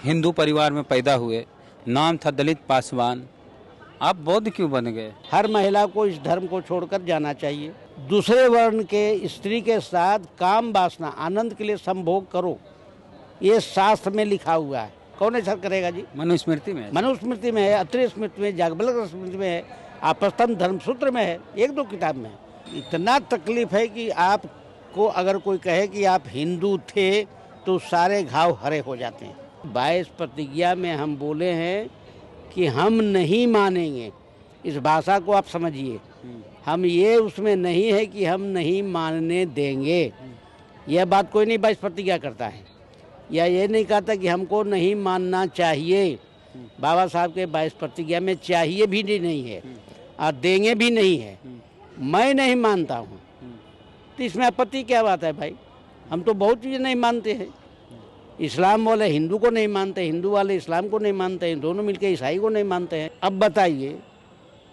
हिंदू परिवार में पैदा हुए, नाम था दलित पासवान, आप बौद्ध क्यों बन गए? हर महिला को इस धर्म को छोड़कर जाना चाहिए। दूसरे वर्ण के स्त्री के साथ काम वासना आनंद के लिए संभोग करो, ये शास्त्र में लिखा हुआ है। कौन ऐसा करेगा जी? मनुस्मृति में, मनुस्मृति में है, अत्रि स्मृति में, याज्ञवल्क्य स्मृति में है, आपस्तम्भ धर्मसूत्र में है, एक दो किताब में है। इतना तकलीफ है कि आपको अगर कोई कहे कि आप हिंदू थे तो सारे घाव हरे हो जाते हैं। 22 प्रतिज्ञा में हम बोले हैं कि हम नहीं मानेंगे। इस भाषा को आप समझिए, हम ये उसमें नहीं है कि हम नहीं मानने देंगे। यह बात कोई नहीं 22 प्रतिज्ञा करता है, या ये नहीं कहता कि हमको नहीं मानना चाहिए। बाबा साहब के 22 प्रतिज्ञा में चाहिए भी नहीं है और देंगे भी नहीं है। मैं नहीं मानता हूँ तो इसमें आपत्ति क्या बात है भाई? हम तो बहुत चीज़ें नहीं मानते हैं। इस्लाम वाले हिंदू को नहीं मानते, हिंदू वाले इस्लाम को नहीं मानते हैं, दोनों मिलकर ईसाई को नहीं मानते हैं। अब बताइए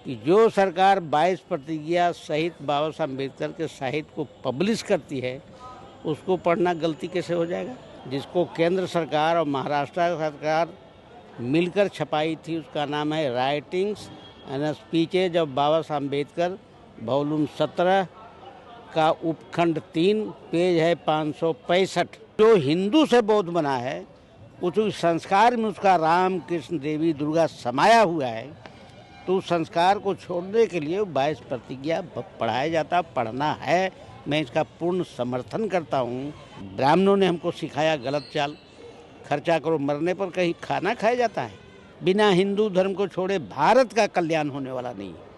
कि जो सरकार 22 प्रतिज्ञा सहित बाबा साहब अम्बेडकर के साहित्य को पब्लिश करती है, उसको पढ़ना गलती कैसे हो जाएगा? जिसको केंद्र सरकार और महाराष्ट्र सरकार मिलकर छपाई थी, उसका नाम है writings and speeches of Baba Saheb Ambedkar, volume 17 का उपखंड 3, पेज है 565। जो हिंदू से बौद्ध बना है, उस संस्कार में उसका राम कृष्ण देवी दुर्गा समाया हुआ है, तो उस संस्कार को छोड़ने के लिए 22 प्रतिज्ञा पढ़ाया जाता, पढ़ना है। मैं इसका पूर्ण समर्थन करता हूँ। ब्राह्मणों ने हमको सिखाया गलत चाल, खर्चा करो मरने पर कहीं खाना खाया जाता है। बिना हिंदू धर्म को छोड़े भारत का कल्याण होने वाला नहीं है।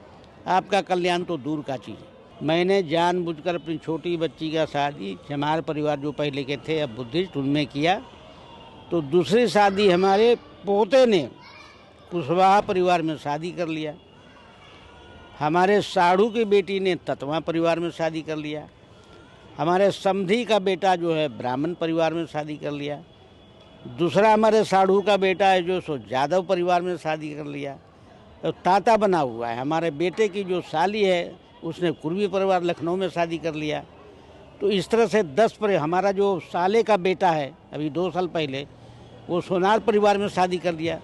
आपका कल्याण तो दूर का चीज़ है। मैंने जानबूझकर अपनी छोटी बच्ची का शादी, हमारे परिवार जो पहले के थे अब बुद्धिस्ट, उनमें किया। तो दूसरी शादी हमारे पोते ने कुशवाहा परिवार में शादी कर लिया। हमारे साढ़ू की बेटी ने ततवा परिवार में शादी कर लिया। हमारे समधी का बेटा जो है ब्राह्मण परिवार में शादी कर लिया। दूसरा हमारे साढ़ू का बेटा है जो सो यादव परिवार में शादी कर लिया, तो ताता बना हुआ है। हमारे बेटे की जो साली है उसने कुर्मी परिवार लखनऊ में शादी कर लिया। तो इस तरह से 10 पर हमारा जो साले का बेटा है अभी 2 साल पहले, वो सोनार परिवार में शादी कर लिया।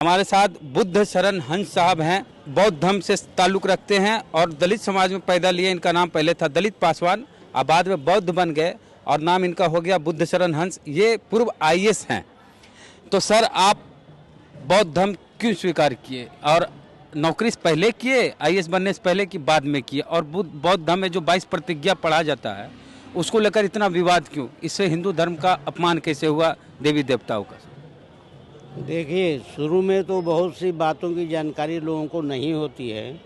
हमारे साथ बुद्ध शरण हंस साहब हैं, बौद्ध धर्म से ताल्लुक़ रखते हैं और दलित समाज में पैदा लिए। इनका नाम पहले था दलित पासवान, अब बाद में बौद्ध बन गए और नाम इनका हो गया बुद्ध शरण हंस। ये पूर्व IAS हैं। तो सर, आप बौद्ध धर्म क्यों स्वीकार किए और नौकरी से पहले किए, IAS बनने से पहले कि बाद में किए? और बौद्ध धर्म में जो 22 प्रतिज्ञा पढ़ा जाता है उसको लेकर इतना विवाद क्यों? इससे हिंदू धर्म का अपमान कैसे हुआ देवी देवताओं का? देखिए, शुरू में तो बहुत सी बातों की जानकारी लोगों को नहीं होती है।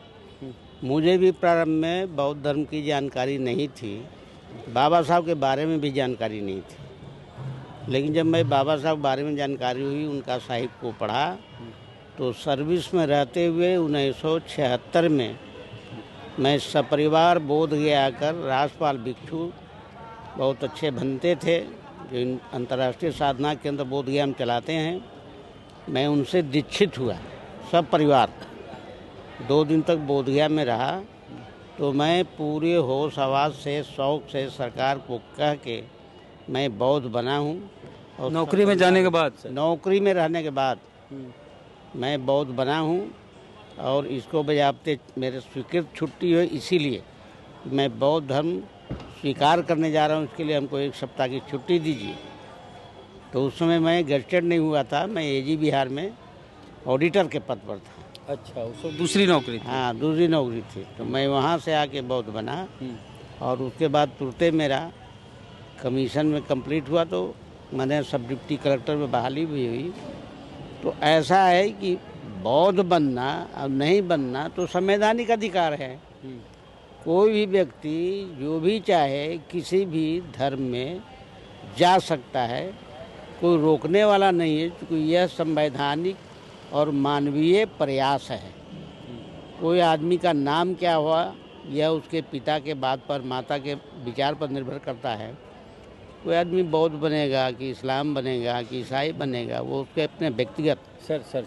मुझे भी प्रारंभ में बौद्ध धर्म की जानकारी नहीं थी, बाबा साहब के बारे में भी जानकारी नहीं थी। लेकिन जब मैं बाबा साहब के बारे में जानकारी हुई, उनका साहित्य को पढ़ा, तो सर्विस में रहते हुए 1976 में मैं सपरिवार बोध गया आकर, राजपाल भिक्षु बहुत अच्छे बनते थे जो अंतर्राष्ट्रीय साधना केंद्र बोध गया हम चलाते हैं, मैं उनसे दीक्षित हुआ। सब परिवार 2 दिन तक बोध गया में रहा। तो मैं पूरे होश हवास से, शौक से सरकार को कह के मैं बौद्ध बना हूँ। और नौकरी में जाने के बाद? नौकरी में रहने के बाद मैं बौद्ध बना हूँ। और इसको बजाबते मेरे स्वीकृत छुट्टी हो, इसीलिए मैं बौद्ध धर्म स्वीकार करने जा रहा हूँ। इसके लिए हमको 1 सप्ताह की छुट्टी दीजिए। तो उस समय मैं गजटेड नहीं हुआ था, मैं AG बिहार में ऑडिटर के पद पर था। अच्छा, उसको दूसरी नौकरी थी? हाँ, दूसरी नौकरी थी। तो मैं वहाँ से आके बौद्ध बना और उसके बाद तुरंत मेरा कमीशन में कंप्लीट हुआ, तो मैंने सब डिप्टी कलेक्टर में बहाली भी हुई। तो ऐसा है कि बौद्ध बनना और नहीं बनना तो संवैधानिक अधिकार है। कोई भी व्यक्ति जो भी चाहे किसी भी धर्म में जा सकता है, कोई रोकने वाला नहीं है, क्योंकि यह संवैधानिक और मानवीय प्रयास है। कोई आदमी का नाम क्या हुआ यह उसके पिता के बात पर, माता के विचार पर निर्भर करता है। कोई आदमी बौद्ध बनेगा कि इस्लाम बनेगा कि ईसाई बनेगा, वो उसके अपने व्यक्तिगत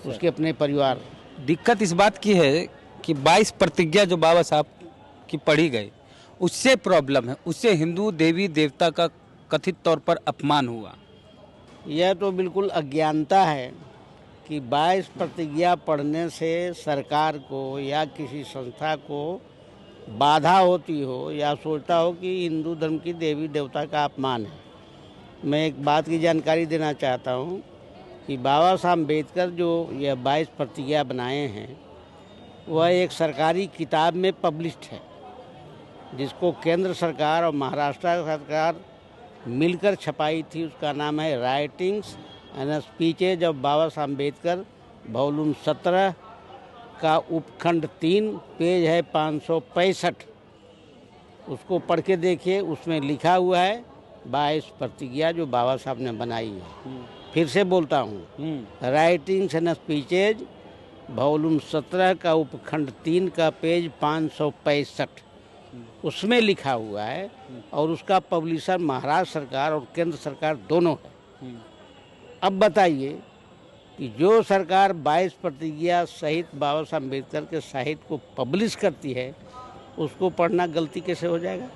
उसके अपने परिवार। दिक्कत इस बात की है कि 22 प्रतिज्ञा जो बाबा साहब की पढ़ी गई, उससे प्रॉब्लम है, उससे हिंदू देवी देवता का कथित तौर पर अपमान हुआ। यह तो बिल्कुल अज्ञानता है कि 22 प्रतिज्ञा पढ़ने से सरकार को या किसी संस्था को बाधा होती हो या सोचता हो कि हिंदू धर्म की देवी देवता का अपमान है। मैं एक बात की जानकारी देना चाहता हूँ कि बाबा साहब अम्बेडकर जो यह 22 प्रतिज्ञा बनाए हैं वह एक सरकारी किताब में पब्लिश्ड है, जिसको केंद्र सरकार और महाराष्ट्र सरकार मिलकर छपाई थी। उसका नाम है writings and speeches of Baba Saheb Ambedkar, volume 17 का उपखंड 3, पेज है 565। उसको पढ़ के देखिए, उसमें लिखा हुआ है 22 प्रतिज्ञा जो बाबा साहब ने बनाई है। फिर से बोलता हूँ, राइटिंग्स एंड स्पीचेज वॉल्यूम 17 का उपखंड 3 का पेज 565, उसमें लिखा हुआ है और उसका पब्लिशर महाराष्ट्र सरकार और केंद्र सरकार दोनों है। अब बताइए कि जो सरकार 22 प्रतिज्ञा सहित बाबा साहब अम्बेडकर के साहित्य को पब्लिश करती है, उसको पढ़ना गलती कैसे हो जाएगा?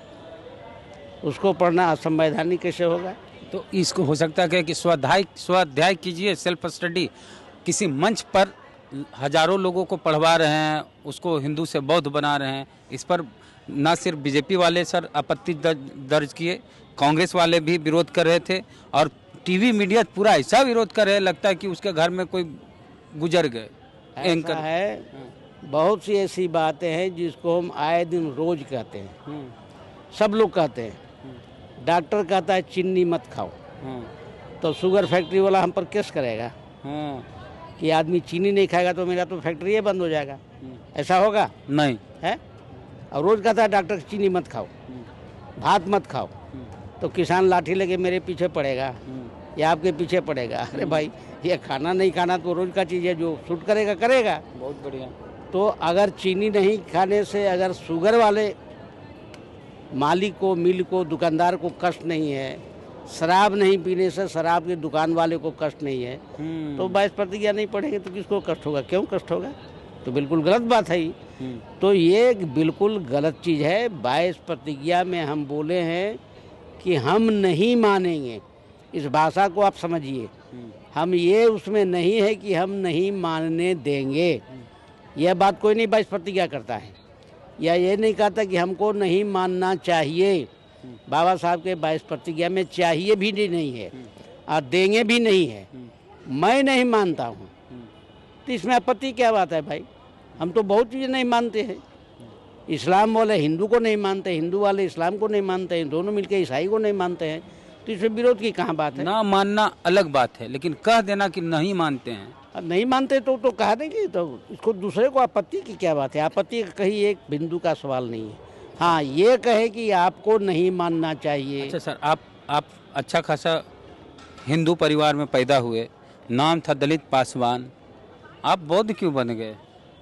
उसको पढ़ना असंवैधानिक कैसे होगा? तो इसको हो सकता है कि स्वाध्याय कीजिए, सेल्फ स्टडी। किसी मंच पर हजारों लोगों को पढ़वा रहे हैं, उसको हिंदू से बौद्ध बना रहे हैं। इस पर ना सिर्फ बीजेपी वाले सर आपत्ति दर्ज किए, कांग्रेस वाले भी विरोध कर रहे थे और टीवी मीडिया पूरा ऐसा विरोध कर रहे, लगता है कि उसके घर में कोई गुजर गए। ऐसा है, बहुत सी ऐसी बातें हैं जिसको हम आए दिन रोज कहते हैं, सब लोग कहते हैं। डॉक्टर कहता है चीनी मत खाओ, तो शुगर फैक्ट्री वाला हम पर केस करेगा कि आदमी चीनी नहीं खाएगा तो मेरा तो फैक्ट्री ही बंद हो जाएगा। ऐसा होगा? नहीं है। और रोज कहता है डॉक्टर चीनी मत खाओ, भात मत खाओ, तो किसान लाठी लेके मेरे पीछे पड़ेगा या आपके पीछे पड़ेगा। अरे भाई, ये खाना नहीं खाना तो रोज का चीज़ है, जो सूट करेगा करेगा। बहुत बढ़िया। तो अगर चीनी नहीं खाने से अगर शुगर वाले मालिक को, मिल को, दुकानदार को कष्ट नहीं है, शराब नहीं पीने से शराब के दुकान वाले को कष्ट नहीं है, तो 22 प्रतिज्ञा नहीं पढ़ेंगे तो किसको कष्ट होगा? क्यों कष्ट होगा? तो बिल्कुल गलत बात है। तो ये बिल्कुल गलत चीज़ है। 22 प्रतिज्ञा में हम बोले हैं कि हम नहीं मानेंगे। इस भाषा को आप समझिए, हम ये उसमें नहीं है कि हम नहीं मानने देंगे। यह बात कोई नहीं 22 प्रतिज्ञा करता है, या ये नहीं कहता कि हमको नहीं मानना चाहिए। बाबा साहब के 22 प्रतिज्ञा में चाहिए भी नहीं है और देंगे भी नहीं है। मैं नहीं मानता हूँ, तो इसमें आपत्ति क्या बात है भाई? हम तो बहुत चीज़ें नहीं मानते हैं। इस्लाम वाले हिंदू को नहीं मानते, हिंदू वाले इस्लाम को नहीं मानते हैं, दोनों मिलकर ईसाई को नहीं मानते हैं, तो इसमें विरोध की कहाँ बात है? ना मानना अलग बात है, लेकिन कह देना कि नहीं मानते हैं, नहीं मानते तो कह देंगे, तो इसको दूसरे को आपत्ति की क्या बात है? आपत्ति कहीं एक बिंदु का सवाल नहीं है। हाँ, ये कहे कि आपको नहीं मानना चाहिए। अच्छा सर, आप अच्छा खासा हिंदू परिवार में पैदा हुए, नाम था दलित पासवान, आप बौद्ध क्यों बन गए?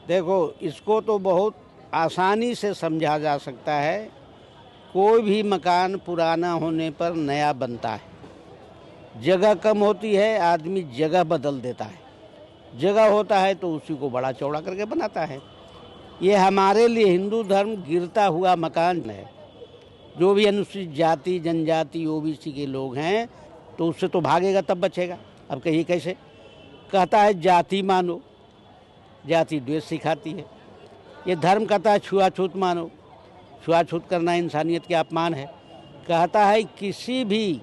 देखो, इसको तो बहुत आसानी से समझा जा सकता है। कोई भी मकान पुराना होने पर नया बनता है। जगह कम होती है, आदमी जगह बदल देता है। जगह होता है तो उसी को बड़ा चौड़ा करके बनाता है। ये हमारे लिए हिंदू धर्म गिरता हुआ मकान है। जो भी अनुसूचित जाति, जनजाति, ओबीसी के लोग हैं तो उससे तो भागेगा तब बचेगा। अब कहिए कैसे? कहता है जाति मानो, जाति द्वेष सिखाती है। ये धर्म कहता है छुआछूत मानो, छुआछूत करना इंसानियत के अपमान है। कहता है किसी भी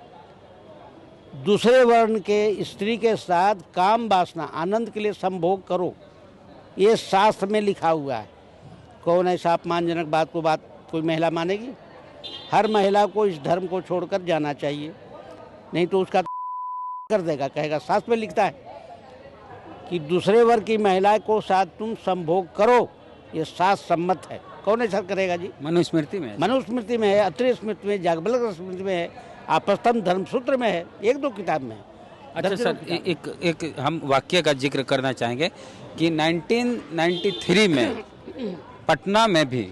दूसरे वर्ण के स्त्री के साथ काम वासना आनंद के लिए संभोग करो, ये शास्त्र में लिखा हुआ है। कौन ऐसा अपमानजनक बात कोई महिला मानेगी? हर महिला को इस धर्म को छोड़कर जाना चाहिए, नहीं तो उसका कर देगा। कहेगा शास्त्र में लिखता है कि दूसरे वर्ग की महिला को साथ तुम संभोग करो, ये शास्त्र सम्मत है। कौन ऐसा करेगा जी? मनुस्मृति में, मनुस्मृति में है, अत्रि स्मृति में, जागबलक स्मृति में है, आपस्तम्भ धर्मसूत्र में है, 1-2 किताब में है। अच्छा सर, एक हम वाक्य का जिक्र करना चाहेंगे कि 1993 में पटना में भी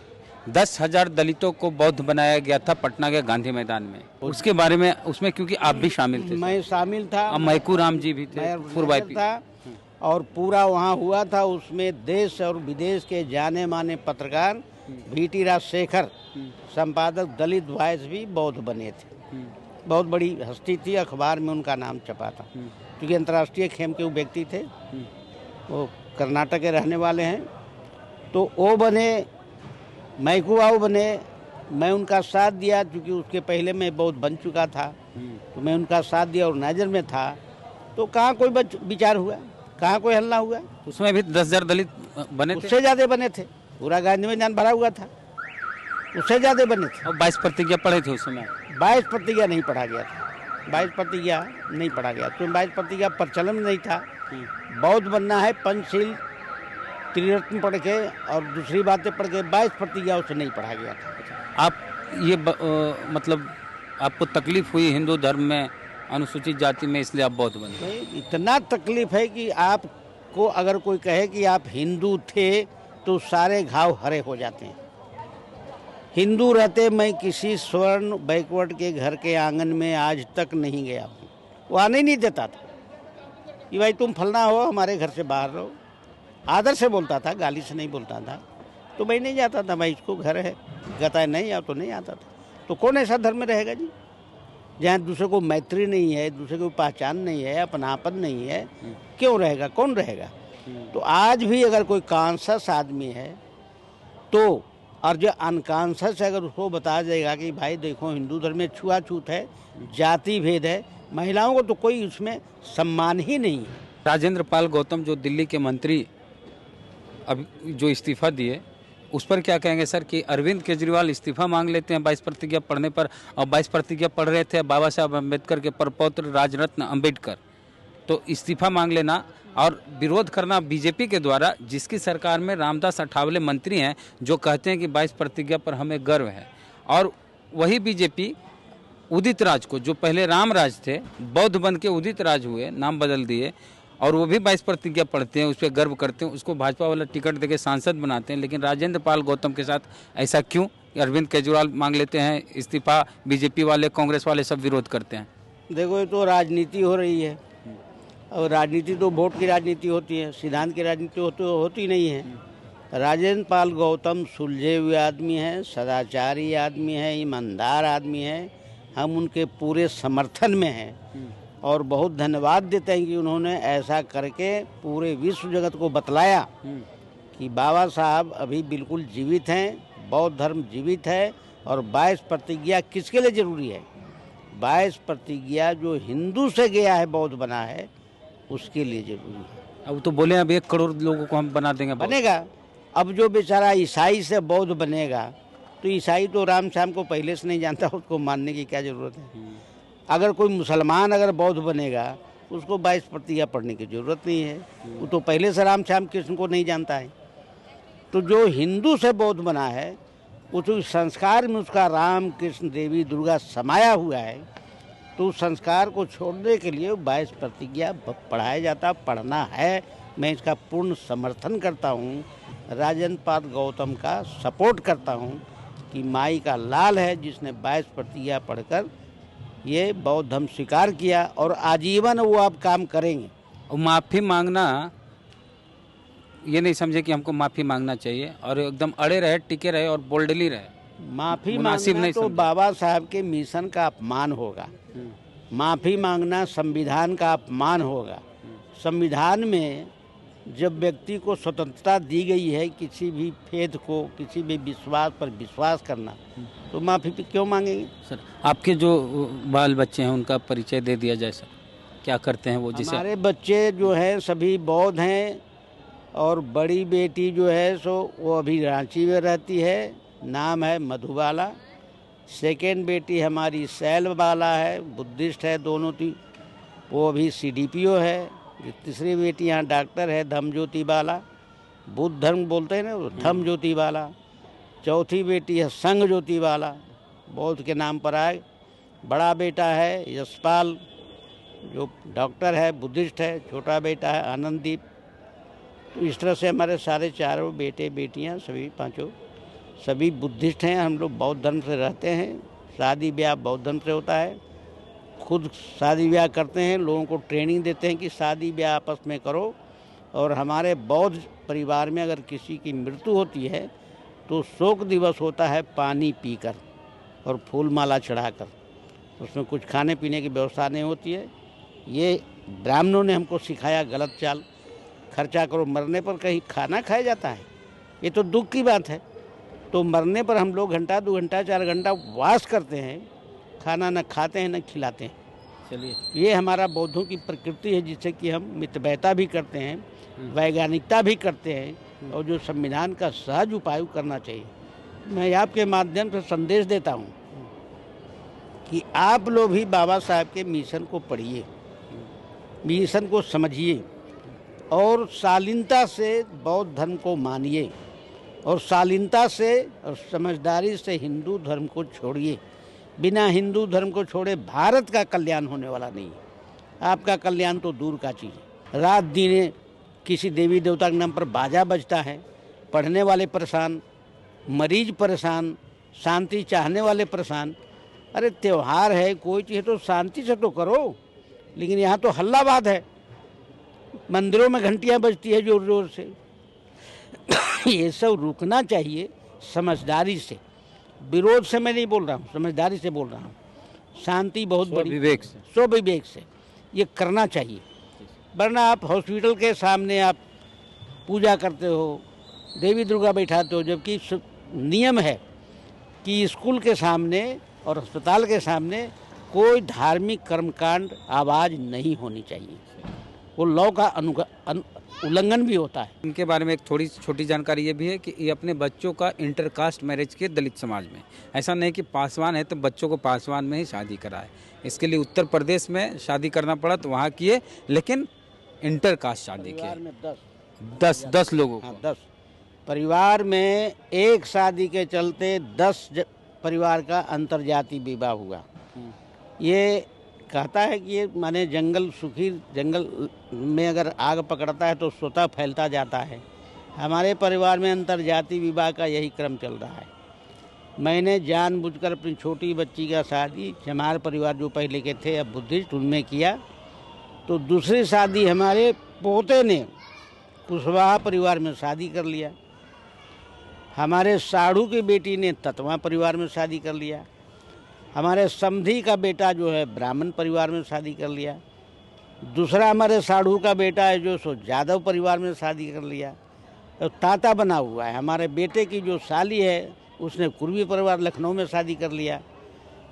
10,000 दलितों को बौद्ध बनाया गया था, पटना के गांधी मैदान में। उसके बारे में, उसमें क्योंकि आप भी शामिल थे। मैं शामिल था, मैकू राम जी भी थे, पूर्व था, और पूरा वहाँ हुआ था। उसमें देश और विदेश के जाने माने पत्रकार VT राजशेखर, संपादक दलित वॉइस भी बौद्ध बने थे। बहुत बड़ी हस्ती थी, अखबार में उनका नाम छपा था, क्योंकि अंतर्राष्ट्रीय खेम के वो व्यक्ति थे, वो कर्नाटक के रहने वाले हैं। तो वो बने, मैकुआऊ बने, मैं उनका साथ दिया, क्योंकि उसके पहले मैं बहुत बन चुका था, तो मैं उनका साथ दिया और नाइजर में था। तो कहाँ कोई विचार हुआ, कहाँ कोई हल्ला हुआ। उसमें भी 10,000 दलित बने थे, उससे ज़्यादा बने थे, पूरा गांधी मैदान भरा हुआ था, उससे ज़्यादा बने थे। और 22 प्रतिज्ञा पढ़े थे उस समय। 22 प्रतिज्ञा नहीं पढ़ा गया था, 22 प्रतिज्ञा नहीं पढ़ा गया, तो 22 प्रतिज्ञा प्रचलन में नहीं था। बौद्ध बनना है, पंचशील त्रिरत्न पढ़ के और दूसरी बातें पढ़ के, 22 प्रतिज्ञा उसे नहीं पढ़ा गया था। आप ये मतलब आपको तकलीफ हुई हिंदू धर्म में, अनुसूचित जाति में, इसलिए आप बौद्ध बने? नहीं, इतना तकलीफ है कि आपको अगर कोई कहे कि आप हिंदू थे तो सारे घाव हरे हो जाते हैं। हिंदू रहते मैं किसी स्वर्ण बैकवर्ड के घर के आंगन में आज तक नहीं गया हूँ, वो आने ही नहीं देता था कि भाई तुम फलना हो, हमारे घर से बाहर रहो। आदर से बोलता था, गाली से नहीं बोलता था। तो मैं नहीं जाता था, भाई इसको घर है, कहता है नहीं या तो नहीं आता था। तो कौन ऐसा धर्म में रहेगा जी, जहाँ दूसरे को मैत्री नहीं है, दूसरे को पहचान नहीं है, अपनापन नहीं है, क्यों रहेगा, कौन रहेगा। तो आज भी अगर कोई कॉन्शस आदमी है तो, और जो अनकॉन्शस है अगर उसको बताया जाएगा कि भाई देखो हिंदू धर्म में छुआछूत है, जाति भेद है, महिलाओं को तो कोई उसमें सम्मान ही नहीं है। राजेंद्र पाल गौतम जो दिल्ली के मंत्री अब जो इस्तीफा दिए, उस पर क्या कहेंगे सर कि अरविंद केजरीवाल इस्तीफा मांग लेते हैं 22 प्रतिज्ञा पढ़ने पर, और 22 प्रतिज्ञा पढ़ रहे थे बाबा साहब अम्बेडकर के परपौत्र राजरत्न अम्बेडकर, तो इस्तीफा मांग लेना और विरोध करना बीजेपी के द्वारा, जिसकी सरकार में रामदास अठावले मंत्री हैं जो कहते हैं कि 22 प्रतिज्ञा पर हमें गर्व है, और वही बीजेपी उदित राज को, जो पहले रामराज थे, बौद्ध बन के उदित राज हुए, नाम बदल दिए, और वो भी 22 प्रतिज्ञा पढ़ते हैं, उस पर गर्व करते हैं, उसको भाजपा वाला टिकट देके सांसद बनाते हैं। लेकिन राजेंद्र पाल गौतम के साथ ऐसा क्यों? अरविंद केजरीवाल मांग लेते हैं इस्तीफा, बीजेपी वाले, कांग्रेस वाले सब विरोध करते हैं। देखो ये तो राजनीति हो रही है, और राजनीति तो वोट की राजनीति होती है, सिद्धांत की राजनीति होती नहीं है। राजेंद्र पाल गौतम सुलझे हुए आदमी हैं, सदाचारी आदमी हैं, ईमानदार आदमी हैं, हम उनके पूरे समर्थन में हैं और बहुत धन्यवाद देते हैं कि उन्होंने ऐसा करके पूरे विश्व जगत को बतलाया कि बाबा साहब अभी बिल्कुल जीवित हैं, बौद्ध धर्म जीवित है, और 22 प्रतिज्ञा किसके लिए जरूरी है। 22 प्रतिज्ञा जो हिंदू से गया है, बौद्ध बना है, उसके लिए जरूरी है। अब तो बोले अब 1 करोड़ लोगों को हम बना देंगे, बनेगा। अब जो बेचारा ईसाई से बौद्ध बनेगा, तो ईसाई तो राम श्याम को पहले से नहीं जानता, उसको मानने की क्या जरूरत है। अगर कोई मुसलमान अगर बौद्ध बनेगा, उसको 22 प्रतिज्ञा पढ़ने की जरूरत नहीं है, वो तो पहले से राम श्याम कृष्ण को नहीं जानता है। तो जो हिंदू से बौद्ध बना है, उस संस्कार में उसका राम कृष्ण देवी दुर्गा समाया हुआ है, तो उस संस्कार को छोड़ने के लिए 22 प्रतिज्ञा पढ़ाया जाता, पढ़ना है। मैं इसका पूर्ण समर्थन करता हूँ, राजेंद्र पाल गौतम का सपोर्ट करता हूँ कि माई का लाल है जिसने 22 प्रतिज्ञा पढ़कर ये बौद्ध धर्म स्वीकार किया, और आजीवन वो आप काम करेंगे। और माफ़ी मांगना, ये नहीं समझे कि हमको माफ़ी मांगना चाहिए, और एकदम अड़े रहे, टिके रहे और बोल्डली रहे। माफ़ी मांगना तो बाबा साहब के मिशन का अपमान होगा, माफ़ी मांगना संविधान का अपमान होगा। संविधान में जब व्यक्ति को स्वतंत्रता दी गई है किसी भी फेद को, किसी भी विश्वास पर विश्वास करना, तो माफ़ी क्यों मांगेंगे। सर आपके जो बाल बच्चे हैं उनका परिचय दे दिया जाए सर, क्या करते हैं वो? जिसे हमारे बच्चे जो हैं सभी बौद्ध हैं, और बड़ी बेटी जो है सो वो अभी रांची में रहती है, नाम है मधुबाला। सेकेंड बेटी हमारी शैलबाला है, बुद्धिस्ट है दोनों थी, वो अभी CDPO है। तीसरी बेटी यहाँ डॉक्टर है, धम्मज्योति बाला, बुद्ध धर्म बोलते हैं ना, धम्मज्योति बाला। चौथी बेटी है संघ ज्योति बाला, बौद्ध के नाम पर आए। बड़ा बेटा है यशपाल, जो डॉक्टर है, बुद्धिस्ट है। छोटा बेटा है आनंददीप। तो इस तरह से हमारे सारे चारों बेटे बेटियां सभी पांचों सभी बुद्धिस्ट हैं। हम लोग बौद्ध धर्म से रहते हैं, शादी ब्याह बौद्ध धर्म से होता है, खुद शादी ब्याह करते हैं, लोगों को ट्रेनिंग देते हैं कि शादी ब्याह आपस में करो। और हमारे बौद्ध परिवार में अगर किसी की मृत्यु होती है तो शोक दिवस होता है पानी पीकर और फूल माला चढ़ाकर। उसमें कुछ खाने पीने की व्यवस्था नहीं होती है। ये ब्राह्मणों ने हमको सिखाया गलत चाल, खर्चा करो, मरने पर कहीं खाना खाया जाता है, ये तो दुख की बात है। तो मरने पर हम लोग घंटा 2 घंटा 4 घंटा उपवास करते हैं, खाना न खाते हैं न खिलाते हैं। चलिए, ये हमारा बौद्धों की प्रकृति है, जिससे कि हम मितव्ययता भी करते हैं, वैज्ञानिकता भी करते हैं, और जो संविधान का सहज उपाय करना चाहिए। मैं आपके माध्यम से संदेश देता हूँ कि आप लोग भी बाबा साहब के मिशन को पढ़िए, मिशन को समझिए, और शालीनता से बौद्ध धर्म को मानिए, और शालीनता से और समझदारी से हिंदू धर्म को छोड़िए। बिना हिंदू धर्म को छोड़े भारत का कल्याण होने वाला नहीं है। आपका कल्याण तो दूर का चीज़ है। रात दिन किसी देवी देवता के नाम पर बाजा बजता है, पढ़ने वाले परेशान, मरीज परेशान, शांति चाहने वाले परेशान। अरे त्यौहार है, कोई चीज़ तो शांति से तो करो, लेकिन यहाँ तो हल्लाबाद है, मंदिरों में घंटियाँ बजती है जोर जोर से। ये सब रुकना चाहिए समझदारी से, विरोध से मैं नहीं बोल रहा हूँ, समझदारी से बोल रहा हूँ। शांति बहुत बड़ी, विवेक से, स्वविवेक से ये करना चाहिए। वरना आप हॉस्पिटल के सामने आप पूजा करते हो, देवी दुर्गा बैठाते हो, जबकि नियम है कि स्कूल के सामने और अस्पताल के सामने कोई धार्मिक कर्मकांड आवाज़ नहीं होनी चाहिए। वो लॉ का उल्लंघन भी होता है। इनके बारे में एक थोड़ी छोटी जानकारी ये भी है कि ये अपने बच्चों का इंटरकास्ट मैरिज किए दलित समाज में। ऐसा नहीं कि पासवान है तो बच्चों को पासवान में ही शादी कराए। इसके लिए उत्तर प्रदेश में शादी करना पड़ा तो वहाँ किए, लेकिन इंटरकास्ट शादी किए 10 लोगों को। 10 परिवार में एक शादी के चलते 10 परिवार का अंतर्जातीय विवाह हुआ। ये कहता है कि ये माने जंगल सुखी, जंगल में अगर आग पकड़ता है तो स्वतः फैलता जाता है। हमारे परिवार में अंतर्जातीय विवाह का यही क्रम चल रहा है। मैंने जानबूझकर अपनी छोटी बच्ची का शादी, हमारे परिवार जो पहले के थे अब बुद्धिस्ट, उनमें किया। तो दूसरी शादी हमारे पोते ने कुशवाहा परिवार में शादी कर लिया। हमारे साढ़ू की बेटी ने ततवा परिवार में शादी कर लिया। हमारे समधी का बेटा जो है ब्राह्मण परिवार में शादी कर लिया। दूसरा हमारे साढ़ू का बेटा है जो सो यादव परिवार में शादी कर लिया, तो ताता बना हुआ है। हमारे बेटे की जो साली है उसने कुर्मी परिवार लखनऊ में शादी कर लिया।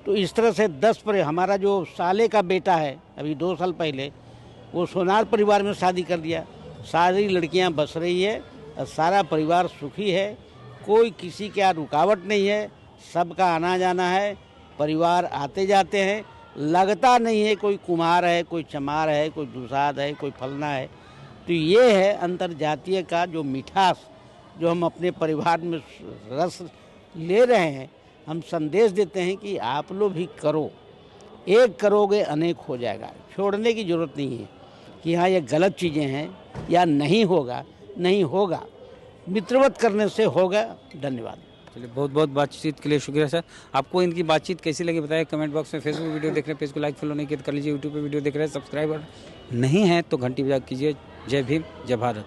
तो इस तरह से 10 हमारा जो साले का बेटा है अभी 2 साल पहले, वो सोनार परिवार में शादी कर लिया। सारी लड़कियां बस रही है और सारा परिवार सुखी है, कोई किसी का रुकावट नहीं है, सबका आना जाना है, परिवार आते जाते हैं। लगता नहीं है कोई कुम्हार है, कोई चमार है, कोई दुसाद है, कोई फलना है। तो ये है अंतर्जातीय का जो मिठास जो हम अपने परिवार में रस ले रहे हैं। हम संदेश देते हैं कि आप लोग भी करो, एक करोगे अनेक हो जाएगा। छोड़ने की ज़रूरत नहीं है कि हाँ ये गलत चीज़ें हैं या नहीं होगा, नहीं होगा। मित्रवत करने से होगा। धन्यवाद। चलिए, बहुत बहुत बातचीत के लिए शुक्रिया सर। आपको इनकी बातचीत कैसी लगी बताइए कमेंट बॉक्स में। फेसबुक वीडियो देख रहे हैं, पेज को लाइक फॉलो नहीं किया तो कर लीजिए। यूट्यूब पे वीडियो देख रहे हैं, सब्सक्राइबर नहीं है तो घंटी बजा कीजिए। जय भीम, जय भारत।